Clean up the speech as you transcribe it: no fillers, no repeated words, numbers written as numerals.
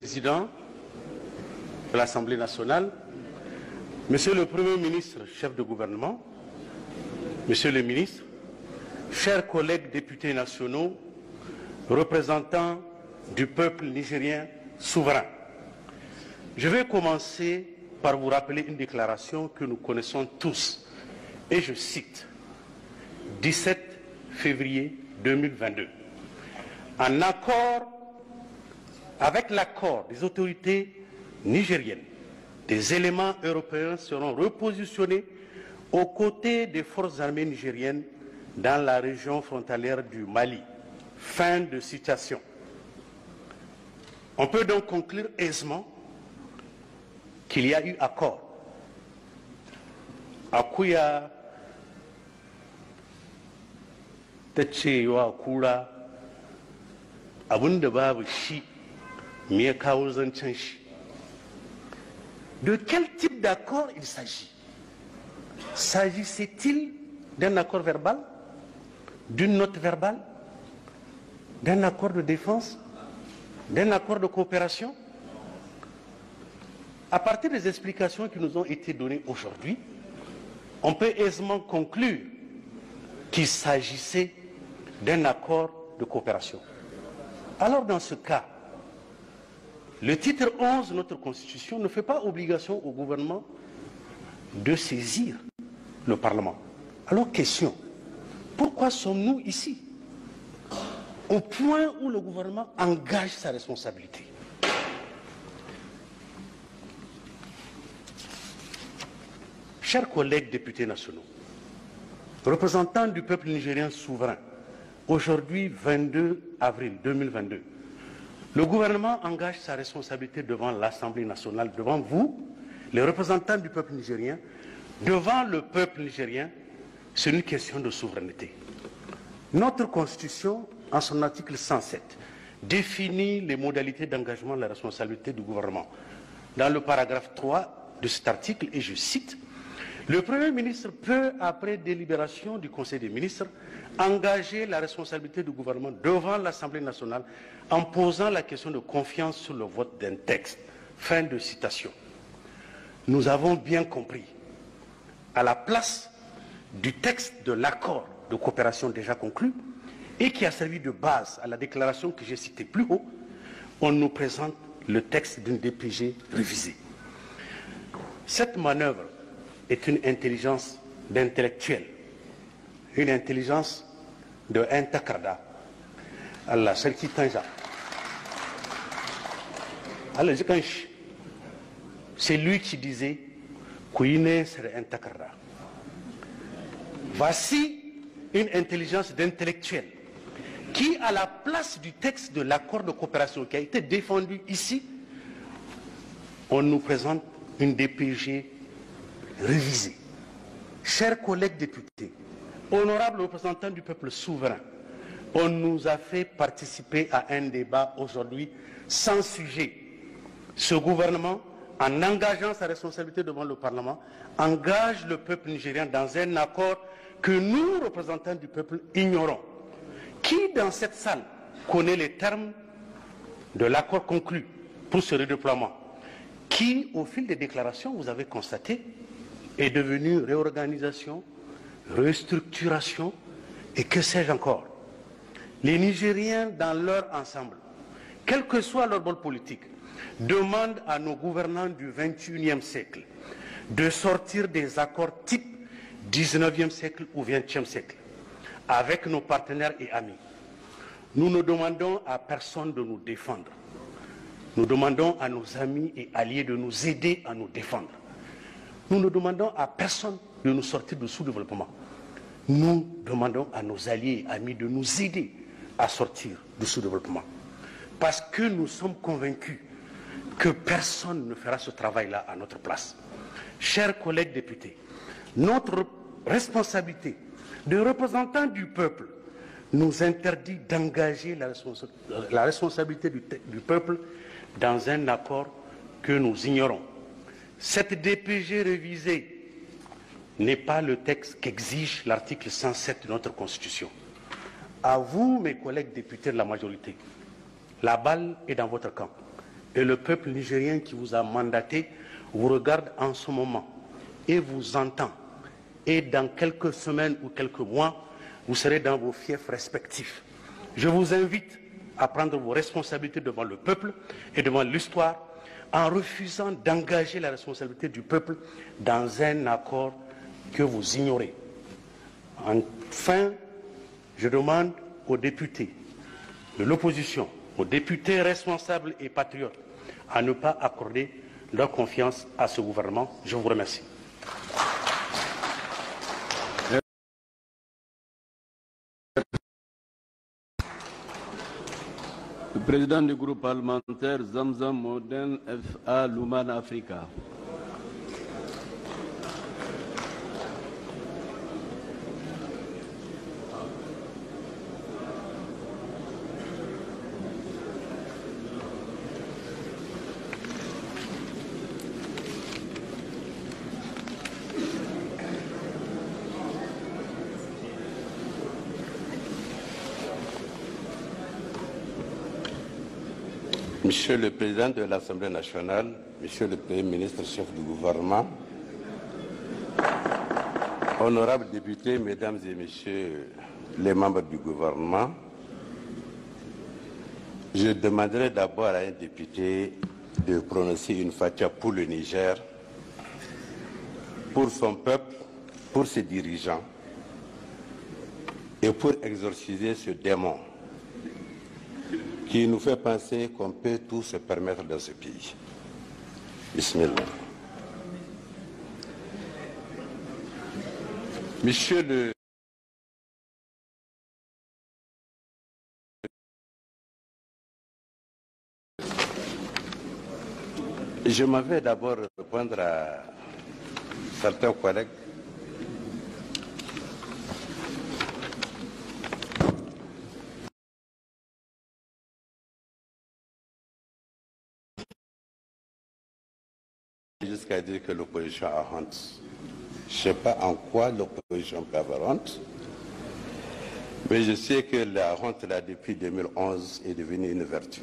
Président de l'Assemblée nationale, Monsieur le Premier ministre, chef de gouvernement, Monsieur le ministre, chers collègues députés nationaux, représentants du peuple nigérien souverain, je vais commencer par vous rappeler une déclaration que nous connaissons tous, et je cite, 17 février 2022. En accord avec l'accord des autorités nigériennes, des éléments européens seront repositionnés aux côtés des forces armées nigériennes dans la région frontalière du Mali. Fin de citation. On peut donc conclure aisément qu'il y a eu accord. Akuya tachewa kura abunda babu shi. De quel type d'accord il s'agit? S'agissait-il d'un accord verbal, d'une note verbale, d'un accord de défense, d'un accord de coopération? À partir des explications qui nous ont été données aujourd'hui, on peut aisément conclure qu'il s'agissait d'un accord de coopération. Alors dans ce cas, le titre 11 de notre Constitution ne fait pas obligation au gouvernement de saisir le Parlement. Alors question, pourquoi sommes-nous ici? Au point où le gouvernement engage sa responsabilité. Chers collègues députés nationaux, représentants du peuple nigérien souverain, aujourd'hui 22 avril 2022, le gouvernement engage sa responsabilité devant l'Assemblée nationale, devant vous, les représentants du peuple nigérien, devant le peuple nigérien. C'est une question de souveraineté. Notre Constitution, en son article 107, définit les modalités d'engagement de la responsabilité du gouvernement. Dans le paragraphe 3 de cet article, et je cite, le Premier ministre peut, après délibération du Conseil des ministres, engager la responsabilité du gouvernement devant l'Assemblée nationale en posant la question de confiance sur le vote d'un texte. Fin de citation. Nous avons bien compris, à la place du texte de l'accord de coopération déjà conclu et qui a servi de base à la déclaration que j'ai citée plus haut, on nous présente le texte d'une DPG révisée. Cette manœuvre est une intelligence d'intellectuel, une intelligence de Intakarda. Allah, Sarki Tanja. Allah, c'est lui qui disait Kouine serait Intakarda. Voici une intelligence d'intellectuel qui, à la place du texte de l'accord de coopération qui a été défendu ici, on nous présente une DPG révisée. Chers collègues députés, honorables représentants du peuple souverain, on nous a fait participer à un débat aujourd'hui sans sujet. Ce gouvernement, en engageant sa responsabilité devant le Parlement, engage le peuple nigérien dans un accord que nous, représentants du peuple, ignorons. Qui dans cette salle connaît les termes de l'accord conclu pour ce redéploiement? Qui, au fil des déclarations, vous avez constaté, est devenu réorganisation, restructuration et que sais-je encore. Les Nigériens, dans leur ensemble, quel que soit leur bol politique, demandent à nos gouvernants du XXIe siècle de sortir des accords type 19e siècle ou 20e siècle avec nos partenaires et amis. Nous ne demandons à personne de nous défendre. Nous demandons à nos amis et alliés de nous aider à nous défendre. Nous ne demandons à personne de nous sortir du sous-développement. Nous demandons à nos alliés et amis de nous aider à sortir du sous-développement. Parce que nous sommes convaincus que personne ne fera ce travail-là à notre place. Chers collègues députés, notre responsabilité de représentants du peuple nous interdit d'engager la responsabilité du peuple dans un accord que nous ignorons. Cette DPG révisée n'est pas le texte qu'exige l'article 107 de notre Constitution. À vous, mes collègues députés de la majorité, la balle est dans votre camp. et le peuple nigérien qui vous a mandaté vous regarde en ce moment et vous entend. Et dans quelques semaines ou quelques mois, vous serez dans vos fiefs respectifs. Je vous invite à prendre vos responsabilités devant le peuple et devant l'histoire en refusant d'engager la responsabilité du peuple dans un accord que vous ignorez. Enfin, je demande aux députés de l'opposition, aux députés responsables et patriotes, à ne pas accorder leur confiance à ce gouvernement. Je vous remercie. Le président du groupe parlementaire Zamzam Modern FA Luman Africa. Monsieur le Président de l'Assemblée nationale, Monsieur le Premier ministre, chef du gouvernement, honorables députés, Mesdames et Messieurs les membres du gouvernement, je demanderai d'abord à un député de prononcer une fatia pour le Niger, pour son peuple, pour ses dirigeants et pour exorciser ce démon qui nous fait penser qu'on peut tout se permettre dans ce pays. Bismillah. Monsieur le Je m'en vais d'abord répondre à certains collègues. Jusqu'à dire que l'opposition a honte. Je ne sais pas en quoi l'opposition peut avoir honte, mais je sais que la honte là depuis 2011 est devenue une vertu.